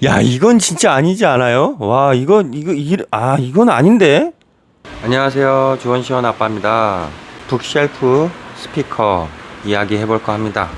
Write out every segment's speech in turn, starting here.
야, 이건 진짜 아니지 않아요? 와, 이건 아닌데? 안녕하세요. 주원시원 아빠입니다. 북쉘프 스피커 이야기 해볼까 합니다.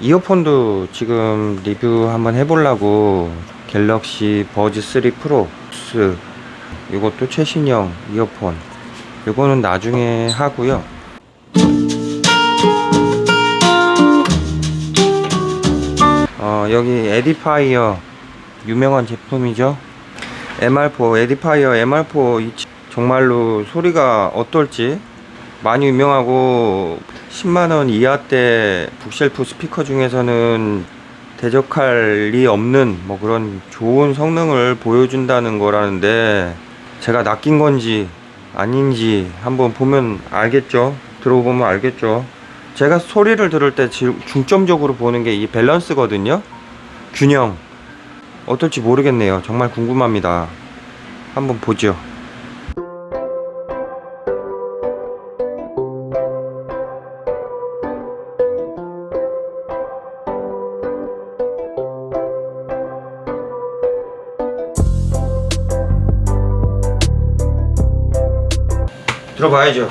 이어폰도 지금 리뷰 한번 해보려고 갤럭시 버즈 3 프로 플스, 이것도 최신형 이어폰, 이거는 나중에 하고요. 여기 에디파이어 유명한 제품이죠. MR4 에디파이어 MR4 정말로 소리가 어떨지 많이 유명하고 10만원 이하대 북쉘프 스피커 중에서는 대적할 리 없는 뭐 그런 좋은 성능을 보여준다는 거라는데, 제가 낚인 건지 아닌지 한번 보면 알겠죠. 들어보면 알겠죠. 제가 소리를 들을 때 중점적으로 보는 게 이 밸런스거든요. 균형 어떨지 모르겠네요. 정말 궁금합니다. 한번 보죠. 들어봐야죠.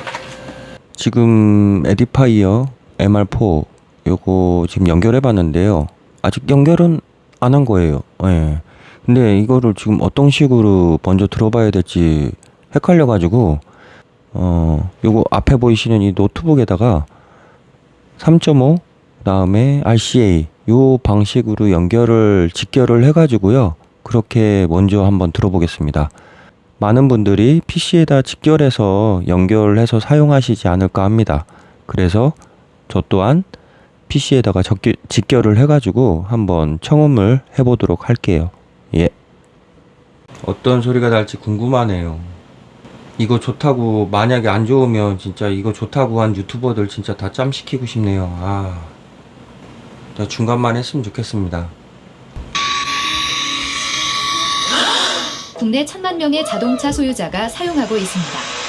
지금 에디파이어 MR4 요거 지금 연결해 봤는데요. 아직 연결은 안 한 거예요. 예. 근데 이거를 지금 어떤 식으로 먼저 들어봐야 될지 헷갈려 가지고 요거 앞에 보이시는 이 노트북에다가 3.5 그다음에 RCA 요 방식으로 직결을 해 가지고요. 그렇게 먼저 한번 들어보겠습니다. 많은 분들이 PC에다 직결해서 연결해서 사용하시지 않을까 합니다. 그래서 저 또한 PC에다가 직결을 해가지고 한번 청음을 해보도록 할게요. 예. 어떤 소리가 날지 궁금하네요. 이거 좋다고, 만약에 안 좋으면 진짜 이거 좋다고 한 유튜버들 진짜 다 짬시키고 싶네요. 중간만 했으면 좋겠습니다. 국내 1,000만 명의 자동차 소유자가 사용하고 있습니다.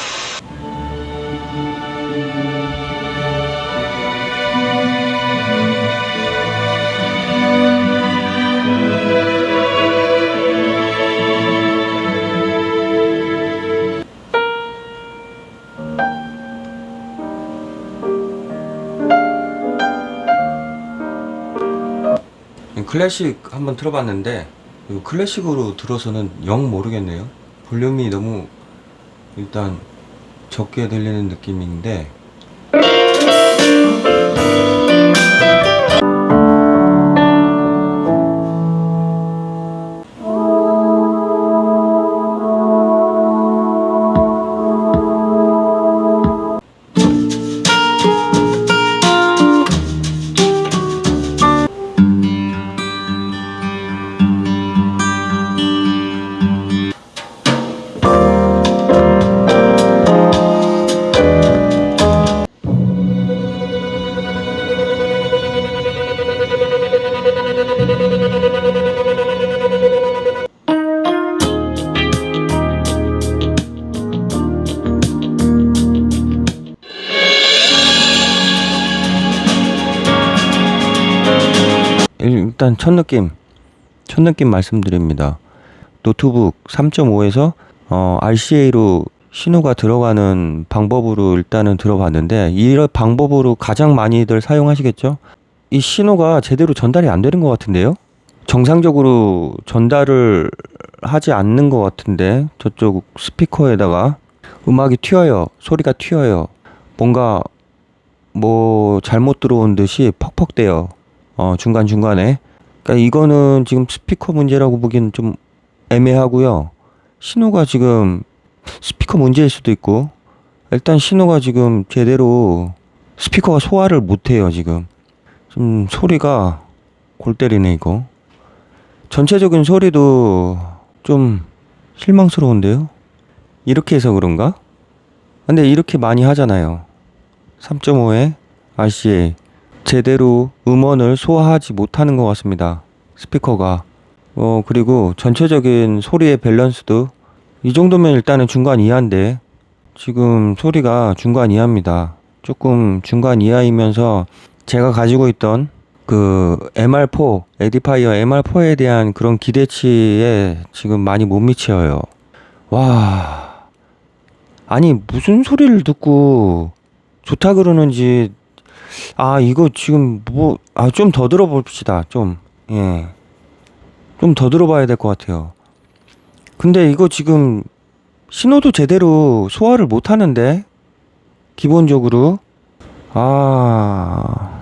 클래식 한번 틀어봤는데 클래식으로 들어서는 영 모르겠네요. 볼륨이 너무 일단 적게 들리는 느낌인데, 일단 첫 느낌 말씀드립니다. 노트북 3.5에서 RCA로 신호가 들어가는 방법으로 일단은 들어봤는데, 이런 방법으로 가장 많이들 사용하시겠죠? 이 신호가 제대로 전달이 안 되는 것 같은데요? 정상적으로 전달을 하지 않는 것 같은데, 저쪽 스피커에다가 음악이 튀어요. 소리가 튀어요. 뭔가 뭐 잘못 들어온 듯이 퍽퍽대요. 중간중간에. 그러니까 이거는 지금 스피커 문제라고 보기엔 좀 애매하고요. 신호가 지금 스피커 문제일 수도 있고, 일단 신호가 지금 제대로 스피커가 소화를 못해요. 지금 좀 소리가 골 때리네 이거. 전체적인 소리도 좀 실망스러운데요. 이렇게 해서 그런가? 근데 이렇게 많이 하잖아요. 3.5에 RCA 제대로 음원을 소화하지 못하는 것 같습니다. 스피커가. 그리고 전체적인 소리의 밸런스도 이 정도면 일단은 중간 이하인데, 지금 소리가 중간 이하입니다. 조금 중간 이하이면서 제가 가지고 있던 그 MR4 에디파이어 MR4에 대한 그런 기대치에 지금 많이 못 미쳐요. 와, 아니 무슨 소리를 듣고 좋다 그러는지. 아, 이거 지금 뭐, 좀 더 들어봅시다. 좀, 예, 좀 더 들어봐야 될 것 같아요. 근데 이거 지금 신호도 제대로 소화를 못 하는데, 기본적으로. 아,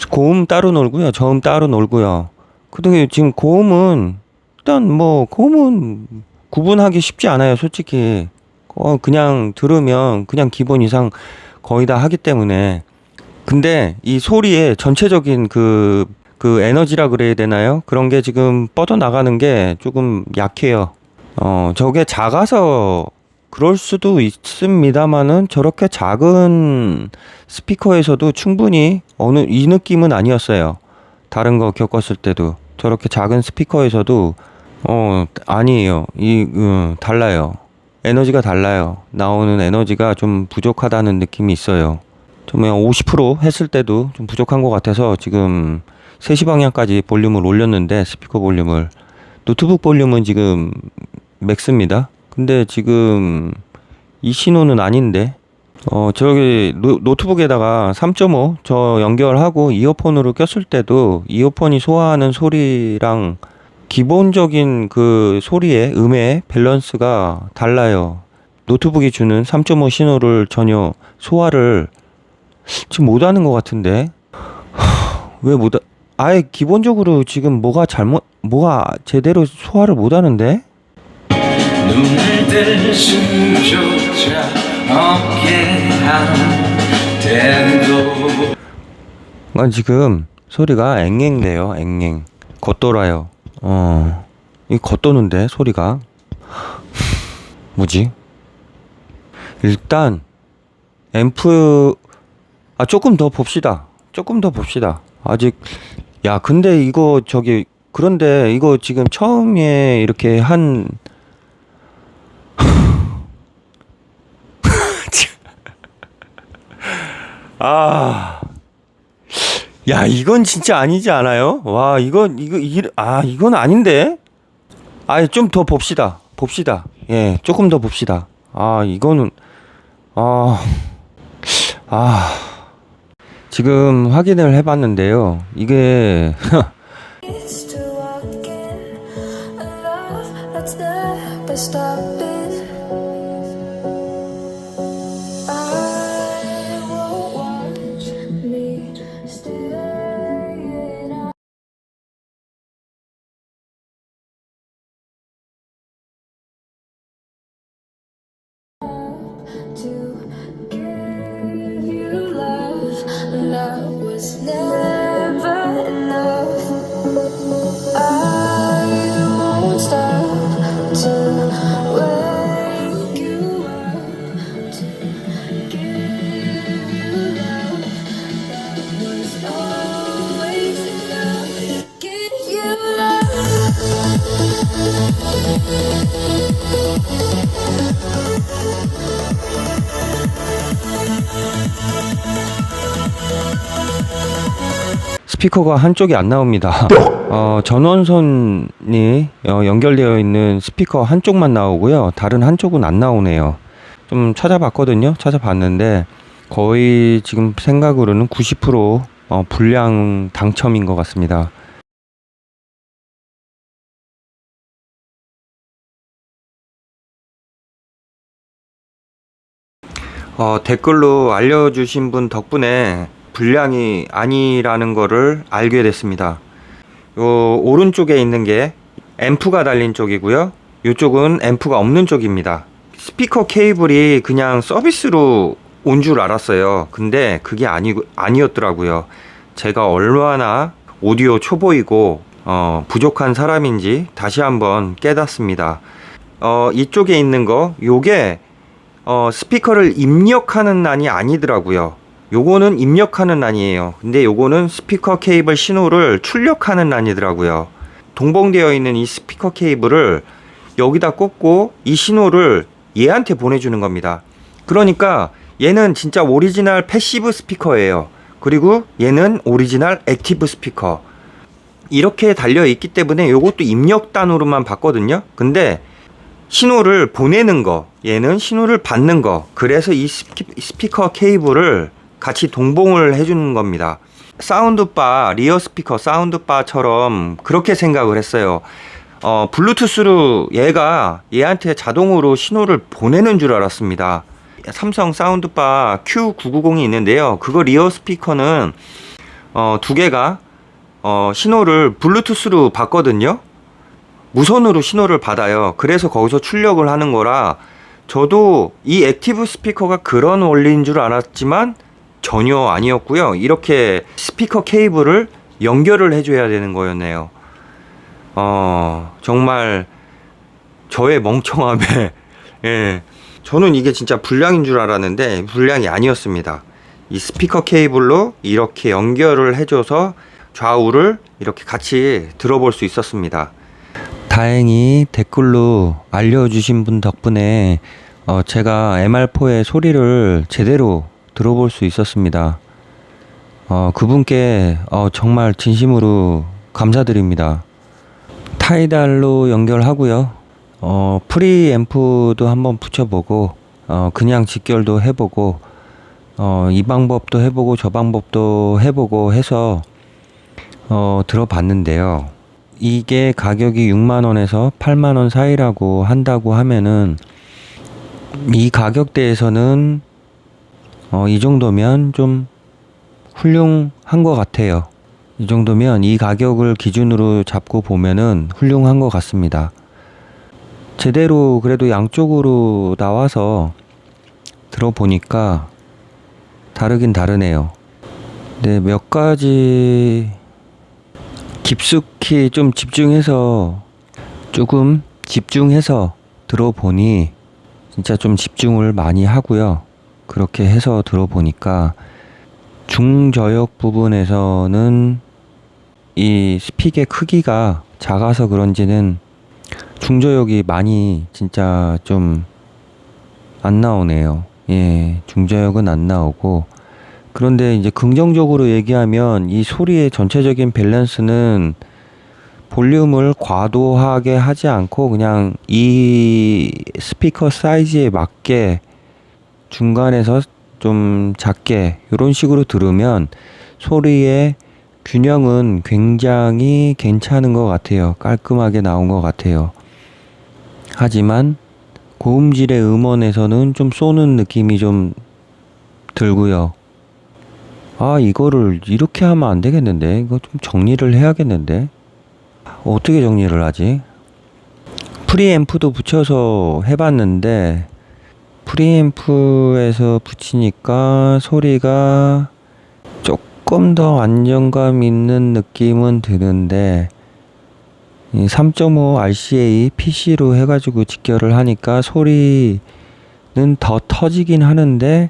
고음 따로 놀고요, 저음 따로 놀고요. 근데 지금 고음은, 일단 뭐, 고음은 구분하기 쉽지 않아요, 솔직히. 그냥 들으면 그냥 기본 이상 거의 다 하기 때문에. 근데 이 소리의 전체적인 그 에너지라 그래야 되나요? 그런 게 지금 뻗어나가는 게 조금 약해요. 저게 작아서 그럴 수도 있습니다만은 저렇게 작은 스피커에서도 충분히 이 느낌은 아니었어요. 다른 거 겪었을 때도 저렇게 작은 스피커에서도 아니에요. 달라요. 에너지가 달라요. 나오는 에너지가 좀 부족하다는 느낌이 있어요. 좀 50% 했을 때도 좀 부족한 것 같아서 지금 3시 방향까지 볼륨을 올렸는데, 스피커 볼륨을. 노트북 볼륨은 지금 맥스입니다. 근데 지금 이 신호는 아닌데, 저기 노트북에다가 3.5 저 연결하고 이어폰으로 꼈을 때도 이어폰이 소화하는 소리랑 기본적인 그 소리의 음의 밸런스가 달라요. 노트북이 주는 3.5 신호를 전혀 소화를 지금 못하는 것 같은데. 왜 아예 기본적으로 지금 뭐가 제대로 소화를 못하는데? 눈을 뜰 수조차 없게 한데도 지금 소리가 앵앵대요. 앵앵 겉돌아요. 이 겉도는데 소리가 뭐지? 일단 앰프 조금 더 봅시다. 아직. 야, 근데 이거 그런데 이거 지금 처음에 이렇게 한 야, 이건 진짜 아니지 않아요? 와, 이건 아닌데? 좀 더 봅시다. 예, 조금 더 봅시다. 이거는, 지금 확인을 해봤는데요. 이게, It's to walk in a love that's never stopping. I won't watch me staying up to give you love. Love was never enough. I won't stop to wake you up, to give you love that was always enough. Give you 스피커가 한쪽이 안 나옵니다. 전원선이 연결되어 있는 스피커 한쪽만 나오고요. 다른 한쪽은 안 나오네요. 좀 찾아봤는데 거의 지금 생각으로는 90% 불량 당첨인 것 같습니다. 댓글로 알려주신 분 덕분에 불량이 아니라는 거를 알게 됐습니다. 요 오른쪽에 있는 게 앰프가 달린 쪽이고요. 이쪽은 앰프가 없는 쪽입니다. 스피커 케이블이 그냥 서비스로 온 줄 알았어요. 근데 그게 아니었더라고요. 제가 얼마나 오디오 초보이고 부족한 사람인지 다시 한번 깨닫습니다. 이쪽에 있는 거 요게 스피커를 입력하는 난이 아니더라고요. 요거는 입력하는 난이에요. 근데 요거는 스피커 케이블 신호를 출력하는 난이더라고요. 동봉되어 있는 이 스피커 케이블을 여기다 꽂고 이 신호를 얘한테 보내주는 겁니다. 그러니까 얘는 진짜 오리지널 패시브 스피커예요. 그리고 얘는 오리지널 액티브 스피커. 이렇게 달려 있기 때문에 요것도 입력단으로만 봤거든요. 근데 신호를 보내는 거, 얘는 신호를 받는 거. 그래서 이 스피커 케이블을 같이 동봉을 해주는 겁니다. 사운드바, 리어 스피커 사운드바처럼 그렇게 생각을 했어요. 블루투스로 얘가 얘한테 자동으로 신호를 보내는 줄 알았습니다. 삼성 사운드바 Q990이 있는데요. 그거 리어 스피커는 두 개가 신호를 블루투스로 받거든요. 무선으로 신호를 받아요. 그래서 거기서 출력을 하는 거라 저도 이 액티브 스피커가 그런 원리인 줄 알았지만 전혀 아니었고요. 이렇게 스피커 케이블을 연결을 해줘야 되는 거였네요. 정말 저의 멍청함에 예, 저는 이게 진짜 불량인 줄 알았는데 불량이 아니었습니다. 이 스피커 케이블로 이렇게 연결을 해줘서 좌우를 이렇게 같이 들어볼 수 있었습니다. 다행히 댓글로 알려주신 분 덕분에 제가 MR4의 소리를 제대로 들어볼 수 있었습니다. 그분께 정말 진심으로 감사드립니다. 타이달로 연결하고요. 프리앰프도 한번 붙여보고 그냥 직결도 해보고 이 방법도 해보고 저 방법도 해보고 해서 들어봤는데요. 이게 가격이 6만원에서 8만원 사이라고 한다고 하면은 이 가격대에서는 이 정도면 좀 훌륭한 것 같아요. 이 정도면 이 가격을 기준으로 잡고 보면은 훌륭한 것 같습니다. 제대로 그래도 양쪽으로 나와서 들어보니까 다르긴 다르네요. 근데 몇 가지 깊숙이 좀 조금 집중해서 들어보니 진짜 좀 집중을 많이 하고요. 그렇게 해서 들어보니까 중저역 부분에서는 이 스픽의 크기가 작아서 그런지는 중저역이 많이 진짜 좀 안 나오네요. 예, 중저역은 안 나오고. 그런데 이제 긍정적으로 얘기하면 이 소리의 전체적인 밸런스는 볼륨을 과도하게 하지 않고 그냥 이 스피커 사이즈에 맞게 중간에서 좀 작게 이런 식으로 들으면 소리의 균형은 굉장히 괜찮은 것 같아요. 깔끔하게 나온 것 같아요. 하지만 고음질의 음원에서는 좀 쏘는 느낌이 좀 들고요. 이거를 이렇게 하면 안 되겠는데? 이거 좀 정리를 해야겠는데? 어떻게 정리를 하지? 프리앰프도 붙여서 해봤는데 프리앰프에서 붙이니까 소리가 조금 더 안정감 있는 느낌은 드는데 3.5 RCA PC로 해가지고 직결을 하니까 소리는 더 터지긴 하는데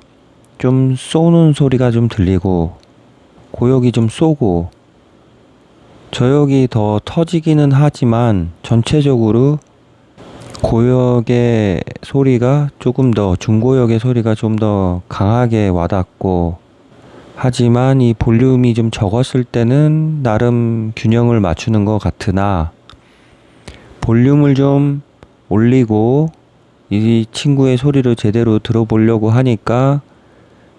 좀 쏘는 소리가 좀 들리고 고역이 좀 쏘고 저역이 더 터지기는 하지만 전체적으로 고역의 소리가 조금 더 중고역의 소리가 좀 더 강하게 와닿고 하지만 이 볼륨이 좀 적었을 때는 나름 균형을 맞추는 것 같으나 볼륨을 좀 올리고 이 친구의 소리를 제대로 들어보려고 하니까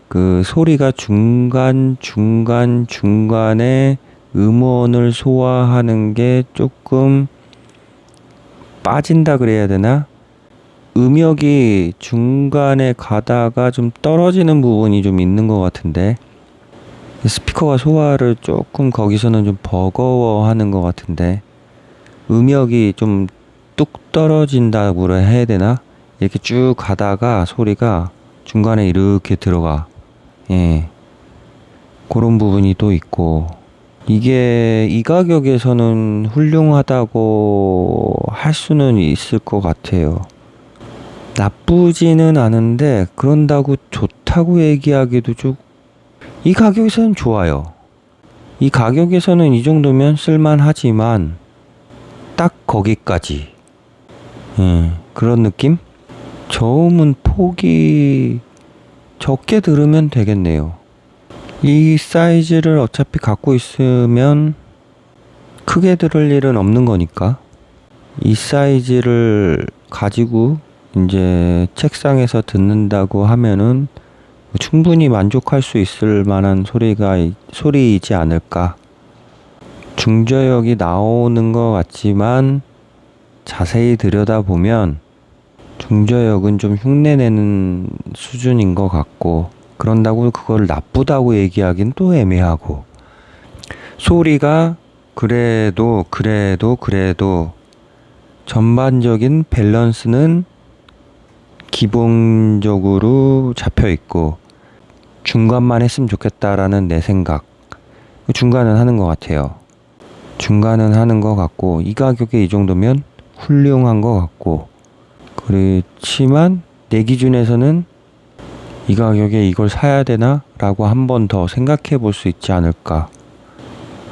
그 소리가 중간에 음원을 소화하는 게 조금 빠진다 그래야 되나? 음역이 중간에 가다가 좀 떨어지는 부분이 좀 있는 것 같은데 스피커가 소화를 조금 거기서는 좀 버거워하는 것 같은데 음역이 좀 뚝 떨어진다고 해야 되나? 이렇게 쭉 가다가 소리가 중간에 이렇게 들어가. 예. 그런 부분이 또 있고 이게 이 가격에서는 훌륭하다고 할 수는 있을 것 같아요. 나쁘지는 않은데 그런다고 좋다고 얘기하기도 좀 이 가격에서는 좋아요. 이 가격에서는 이 정도면 쓸만하지만 딱 거기까지. 그런 느낌? 저음은 폭이 적게 들으면 되겠네요. 이 사이즈를 어차피 갖고 있으면 크게 들을 일은 없는 거니까 이 사이즈를 가지고 이제 책상에서 듣는다고 하면은 충분히 만족할 수 있을 만한 소리이지 않을까. 중저역이 나오는 것 같지만 자세히 들여다보면 중저역은 좀 흉내내는 수준인 것 같고, 그런다고 그걸 나쁘다고 얘기하긴 또 애매하고, 소리가 그래도 전반적인 밸런스는 기본적으로 잡혀 있고 중간만 했으면 좋겠다라는 내 생각. 중간은 하는 것 같아요. 중간은 하는 것 같고, 이 가격에 이 정도면 훌륭한 것 같고, 그렇지만 내 기준에서는 이 가격에 이걸 사야 되나? 라고 한 번 더 생각해 볼 수 있지 않을까.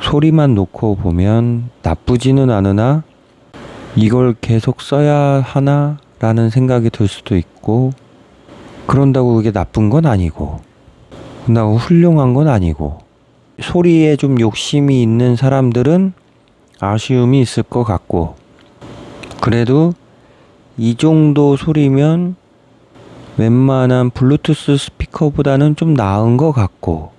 소리만 놓고 보면 나쁘지는 않으나 이걸 계속 써야 하나? 라는 생각이 들 수도 있고, 그런다고 그게 나쁜 건 아니고, 그런다고 훌륭한 건 아니고, 소리에 좀 욕심이 있는 사람들은 아쉬움이 있을 것 같고, 그래도 이 정도 소리면 웬만한 블루투스 스피커보다는 좀 나은 것 같고,